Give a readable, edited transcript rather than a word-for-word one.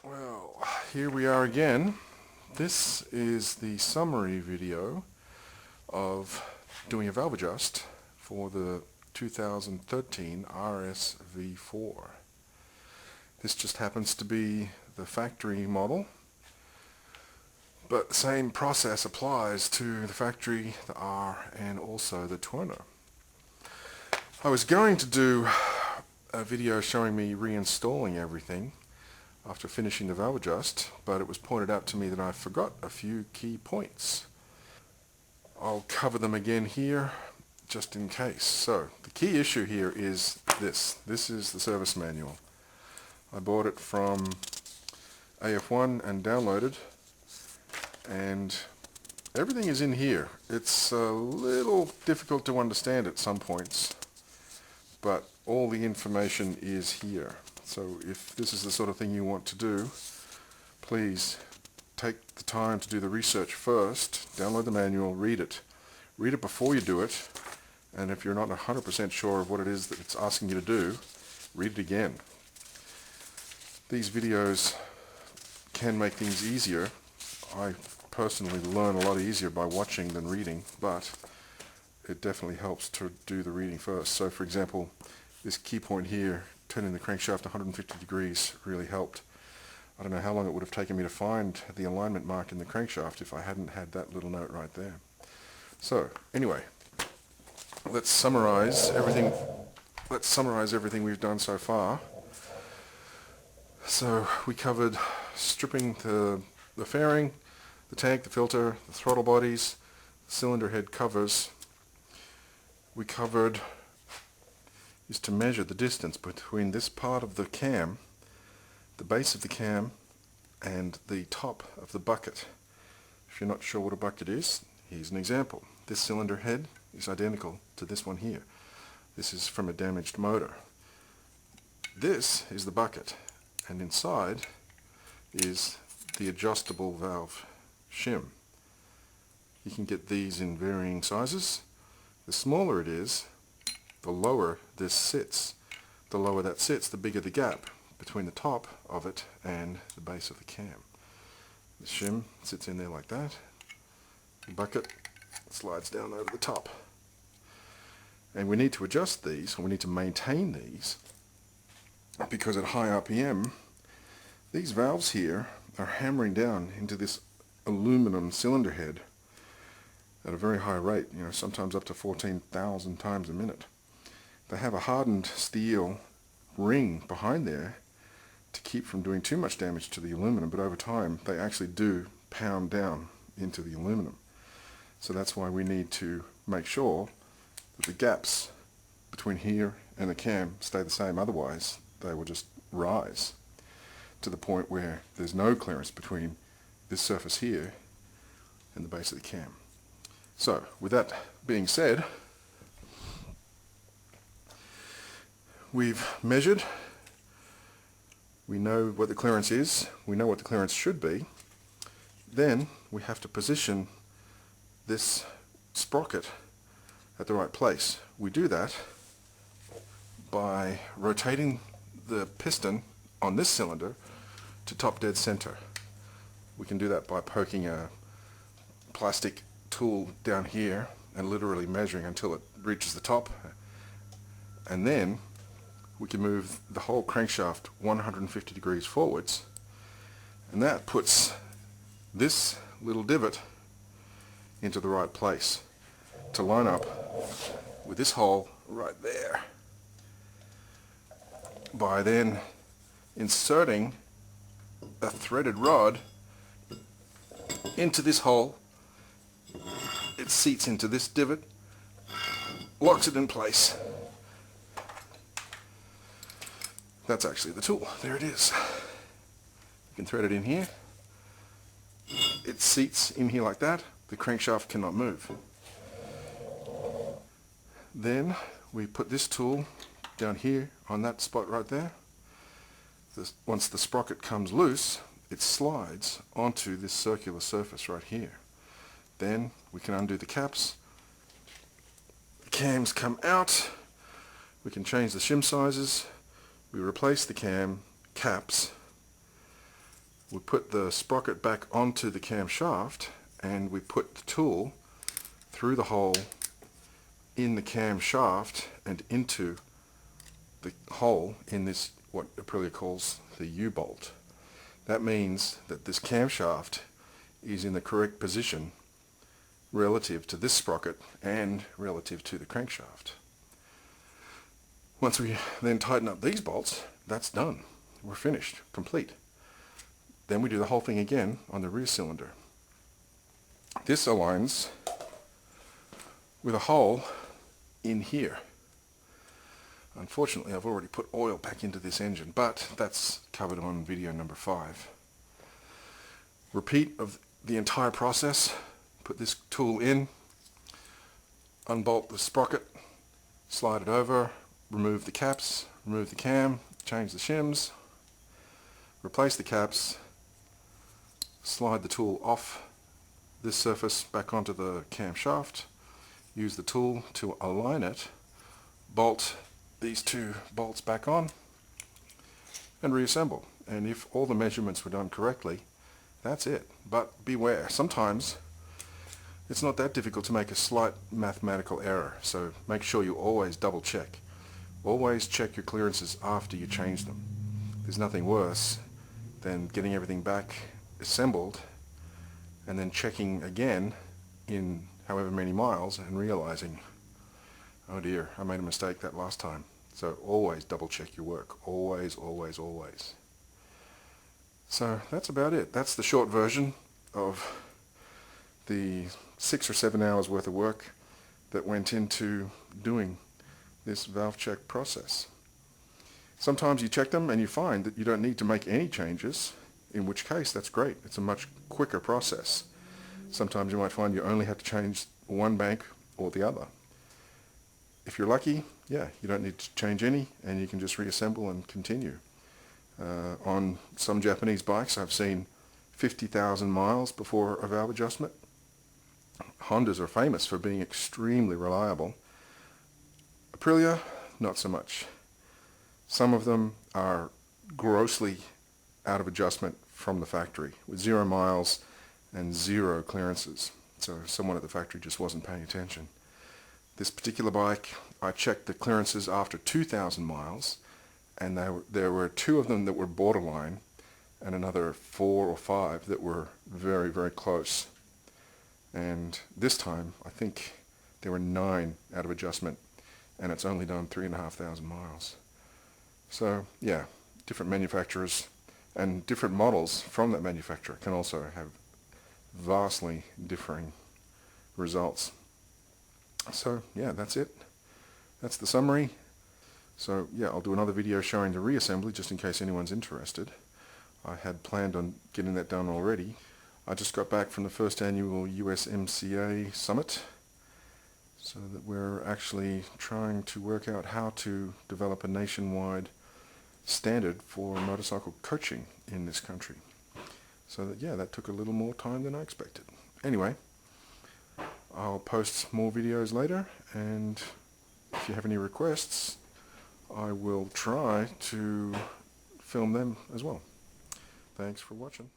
Well, here we are again. This is the summary video of doing a valve adjust for the 2013 RSV4. This just happens to be the factory model, but the same process applies to the factory, the R, and also the toner. I was going to do a video showing me reinstalling everything after finishing the valve adjust, but it was pointed out to me that I forgot a few key points. I'll cover them again here just in case. So the key issue here is this. This is the service manual. I bought it from AF1 and downloaded, and everything is in here. It's a little difficult to understand at some points, but all the information is here. So if this is the sort of thing you want to do, please take the time to do the research first, download the manual, read it. Read it before you do it, and if you're not 100% sure of what it is that it's asking you to do, read it again. These videos can make things easier. I personally learn a lot easier by watching than reading, but it definitely helps to do the reading first. So for example, this key point here, turning the crankshaft 150 degrees, really helped. I don't know how long it would have taken me to find the alignment mark in the crankshaft if I hadn't had that little note right there. So anyway, let's summarize everything we've done so far. So we covered stripping the fairing, the tank, the filter, the throttle bodies, the cylinder head covers. We covered is to measure the distance between this part of the cam, the base of the cam, and the top of the bucket. If you're not sure what a bucket is, here's an example. This cylinder head is identical to this one here. This is from a damaged motor. This is the bucket, and inside is the adjustable valve shim. You can get these in varying sizes. The smaller it is, the lower this sits. The lower that sits, the bigger the gap between the top of it and the base of the cam. The shim sits in there like that. The bucket slides down over the top. And we need to adjust these, or we need to maintain these, because at high RPM, these valves here are hammering down into this aluminum cylinder head at a very high rate, sometimes up to 14,000 times a minute. They have a hardened steel ring behind there to keep from doing too much damage to the aluminum, but over time they actually do pound down into the aluminum. So that's why we need to make sure that the gaps between here and the cam stay the same, otherwise they will just rise to the point where there's no clearance between this surface here and the base of the cam. So with that being said, we've measured, we know what the clearance is, we know what the clearance should be. Then we have to position this sprocket at the right place. We do that by rotating the piston on this cylinder to top dead center. We can do that by poking a plastic tool down here and literally measuring until it reaches the top, and then we can move the whole crankshaft 150 degrees forwards, and that puts this little divot into the right place to line up with this hole right there. By then inserting a threaded rod into this hole, it seats into this divot, locks it in place. That's actually the tool. There it is. You can thread it in here. It seats in here like that. The crankshaft cannot move. Then we put this tool down here on that spot right there. Once the sprocket comes loose, it slides onto this circular surface right here. Then we can undo the caps. The cams come out. We can change the shim sizes. We replace the cam caps we put the sprocket back onto the camshaft and we put the tool through the hole in the camshaft and into the hole in this, what Aprilia calls the U-bolt. That means that this camshaft is in the correct position relative to this sprocket and relative to the crankshaft. Once we then tighten up these bolts, that's done. We're finished, complete. Then we do the whole thing again on the rear cylinder. This aligns with a hole in here. Unfortunately, I've already put oil back into this engine, but that's covered on video number 5. Repeat of the entire process. Put this tool in, unbolt the sprocket, slide it over, remove the caps, remove the cam, change the shims, replace the caps, slide the tool off this surface back onto the camshaft, use the tool to align it, bolt these 2 bolts back on, and reassemble. And if all the measurements were done correctly, that's it. But beware, sometimes it's not that difficult to make a slight mathematical error, so make sure you always double check. Always check your clearances after you change them. There's nothing worse than getting everything back assembled and then checking again in however many miles and realizing, oh dear, I made a mistake that last time. So always double check your work. Always, always, always. So that's about it. That's the short version of the 6 or 7 hours worth of work that went into doing this valve check process. Sometimes you check them and you find that you don't need to make any changes, in which case that's great. It's a much quicker process. Sometimes you might find you only have to change one bank or the other. If you're lucky, yeah, you don't need to change any and you can just reassemble and continue. On some Japanese bikes I've seen 50,000 miles before a valve adjustment. Hondas are famous for being extremely reliable. Aprilia, not so much. Some of them are grossly out of adjustment from the factory with 0 miles and 0 clearances. So someone at the factory just wasn't paying attention. This particular bike, I checked the clearances after 2,000 miles, and there were 2 of them that were borderline and another 4 or 5 that were very, very close. And this time, I think there were 9 out of adjustment, and it's only done 3,500 miles. So yeah, different manufacturers and different models from that manufacturer can also have vastly differing results. So yeah, that's it. That's the summary. So yeah, I'll do another video showing the reassembly just in case anyone's interested. I had planned on getting that done already. I just got back from the first annual USMCA summit, so that we're actually trying to work out how to develop a nationwide standard for motorcycle coaching in this country. So that, yeah, that took a little more time than I expected. Anyway, I'll post more videos later, and if you have any requests, I will try to film them as well. Thanks for watching.